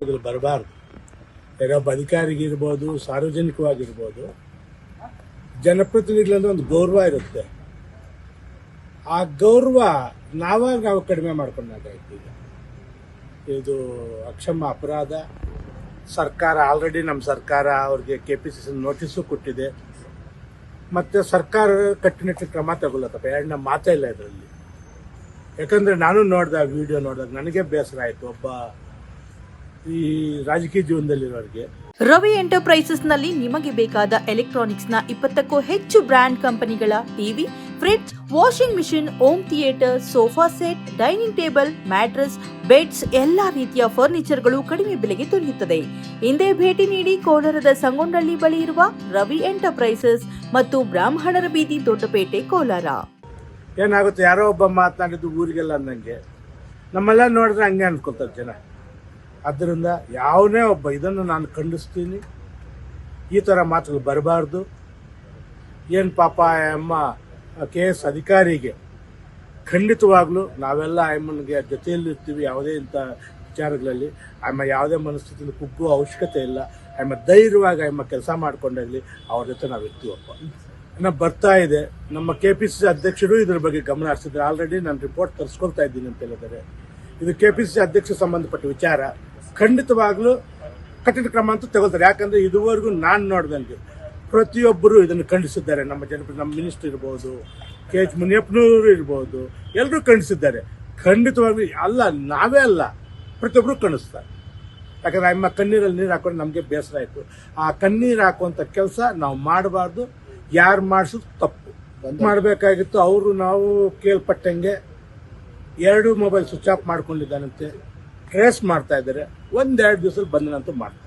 ಬರಬಾರ್ದು. ಯಾರೊಬ್ಬ ಅಧಿಕಾರಿಗಿರ್ಬೋದು, ಸಾರ್ವಜನಿಕವಾಗಿರ್ಬೋದು, ಜನಪ್ರತಿನಿಧಿಗಳಂದ್ರೆ ಒಂದು ಗೌರವ ಇರುತ್ತೆ. ಆ ಗೌರವ ನಾವು ಕಡಿಮೆ ಮಾಡ್ಕೊಂಡಾಗಾಯ್ತು. ಇದು ಅಕ್ಷಮ್ಯ ಅಪರಾಧ. ಸರ್ಕಾರ ಆಲ್ರೆಡಿ ನಮ್ಮ ಸರ್ಕಾರ ಅವ್ರಿಗೆ KPCC ನೋಟಿಸು ಕೊಟ್ಟಿದೆ. ಮತ್ತು ಸರ್ಕಾರ ಕಟ್ಟುನಿಟ್ಟಿನ ಕ್ರಮ ತಗೊಳ್ಳತ್ತಪ್ಪ. ಎರಡನೇ ಮಾತೇ ಇಲ್ಲ ಇದರಲ್ಲಿ. ಯಾಕಂದರೆ ನಾನು ವಿಡಿಯೋ ನೋಡಿದಾಗ ನನಗೆ ಬೇಸರ ಆಯಿತು. ಒಬ್ಬ ಈ ರಾಜಕೀಯ ಜೀವನದಲ್ಲಿರೋರಿಗೆ. ರವಿ ಎಂಟರ್ಪ್ರೈಸಸ್ನಲ್ಲಿ ನಿಮಗೆ ಬೇಕಾದ ಎಲೆಕ್ಟ್ರಾನಿಕ್ಸ್ನ 20ಕ್ಕೂ ಹೆಚ್ಚು ಬ್ರ್ಯಾಂಡ್ ಕಂಪನಿಗಳ TV, fridge, washing machine, home theatre, sofa set, dining table, mattress, beds ಎಲ್ಲಾ ರೀತಿಯ ಫರ್ನಿಚರ್ಗಳು ಕಡಿಮೆ ಬೆಲೆಗೆ ದೊರೆಯುತ್ತದೆ. ಹಿಂದೆ ಭೇಟಿ ನೀಡಿ ಕೋಲಾರದ ಸಂಗೊಂಡಳ್ಳಿ ಬಳಿ ಇರುವ ರವಿ ಎಂಟರ್ಪ್ರೈಸಸ್ ಮತ್ತು ಬ್ರಾಹ್ಮಣರ ಬೀದಿ, ದೊಡ್ಡಪೇಟೆ, ಕೋಲಾರ. ಏನಾಗುತ್ತೆ, ಯಾರೋ ಒಬ್ಬ ಮಾತನಾಡಿದ್ದು ಊರಿಗೆಲ್ಲ ಅನ್ನಂಗೆ ನಮ್ಮೆಲ್ಲ ನೋಡಿದ್ರೆ ಹಂಗೆ ಅನ್ಕೊಳ್ತಾರೆ ಜನ. ಆದ್ದರಿಂದ ಯಾವನೇ ಒಬ್ಬ ಇದನ್ನು ನಾನು ಖಂಡಿಸ್ತೀನಿ. ಈ ಥರ ಮಾತುಗಳು ಬರಬಾರ್ದು. ಏನು ಪಾಪ ಅಮ್ಮ KS ಅಧಿಕಾರಿಗೆ ಖಂಡಿತವಾಗ್ಲೂ ನಾವೆಲ್ಲ ಅಮ್ಮನಿಗೆ ಜೊತೆಯಲ್ಲಿರ್ತೀವಿ. ಯಾವುದೇ ಇಂಥ ವಿಚಾರಗಳಲ್ಲಿ ಅಮ್ಮ ಯಾವುದೇ ಮನಸ್ಥಿತಿಯಲ್ಲಿ ಕುಗ್ಗುವ ಅವಶ್ಯಕತೆ ಇಲ್ಲ. ಅಮ್ಮ ಧೈರ್ಯವಾಗಿ ಅಮ್ಮ ಕೆಲಸ ಮಾಡ್ಕೊಂಡಾಗಲಿ ಅವ್ರ ಜೊತೆ ನಾವು ಇರ್ತೀವಪ್ಪ. ಇನ್ನು ಬರ್ತಾ ಇದೆ, ನಮ್ಮ KPCC ಅಧ್ಯಕ್ಷರು ಇದ್ರ ಬಗ್ಗೆ ಗಮನ ಹರಿಸಿದ್ದಾರೆ. ಆಲ್ರೆಡಿ ನಾನು ರಿಪೋರ್ಟ್ ತರಿಸ್ಕೊಳ್ತಾ ಇದ್ದೀನಿ ಅಂತ ಹೇಳಿದ್ದಾರೆ. ಇದು KPCC ಅಧ್ಯಕ್ಷ ಸಂಬಂಧಪಟ್ಟ ವಿಚಾರ. ಖಂಡಿತವಾಗ್ಲೂ ಕಠಿಣ ಕ್ರಮ ಅಂತೂ ತಗೊಳ್ತಾರೆ. ಯಾಕಂದರೆ ಇದುವರೆಗೂ ನಾನು ನೋಡಿದಂಗೆ ಪ್ರತಿಯೊಬ್ಬರು ಇದನ್ನು ಖಂಡಿಸಿದ್ದಾರೆ. ನಮ್ಮ ಮಿನಿಸ್ಟರ್ ಇರ್ಬೋದು, KH ಮುನಿಯಪ್ಪನವರು ಇರ್ಬೋದು, ಎಲ್ಲರೂ ಖಂಡಿಸಿದ್ದಾರೆ. ಖಂಡಿತವಾಗ್ಲೂ ಅಲ್ಲ, ನಾವೇ ಅಲ್ಲ, ಪ್ರತಿಯೊಬ್ಬರು ಖಂಡಿಸ್ತಾರೆ. ಯಾಕಂದರೆ ಅಮ್ಮ ಕಣ್ಣೀರಲ್ಲಿ ನೀರು ಹಾಕೊಂಡು ನಮಗೆ ಬೇಸರ ಆಯಿತು. ಆ ಕಣ್ಣೀರು ಹಾಕುವಂಥ ಕೆಲಸ ನಾವು ಮಾಡಬಾರ್ದು. ಯಾರು ಮಾಡಿಸೋದು ತಪ್ಪು. ಮಾಡಬೇಕಾಗಿತ್ತು. ಅವರು ನಾವು ಕೇಳ್ಪಟ್ಟಂಗೆ 2 ಮೊಬೈಲ್ ಸ್ವಿಚ್ ಆಫ್ ಮಾಡ್ಕೊಂಡಿದ್ದಾನಂತೆ. ಟ್ರೇಸ್ ಮಾಡ್ತಾ ಇದ್ದಾರೆ. 1-2 ದಿವಸದಲ್ಲಿ ಬಂದನಂತೂ ಮಾಡ್ತಾರೆ.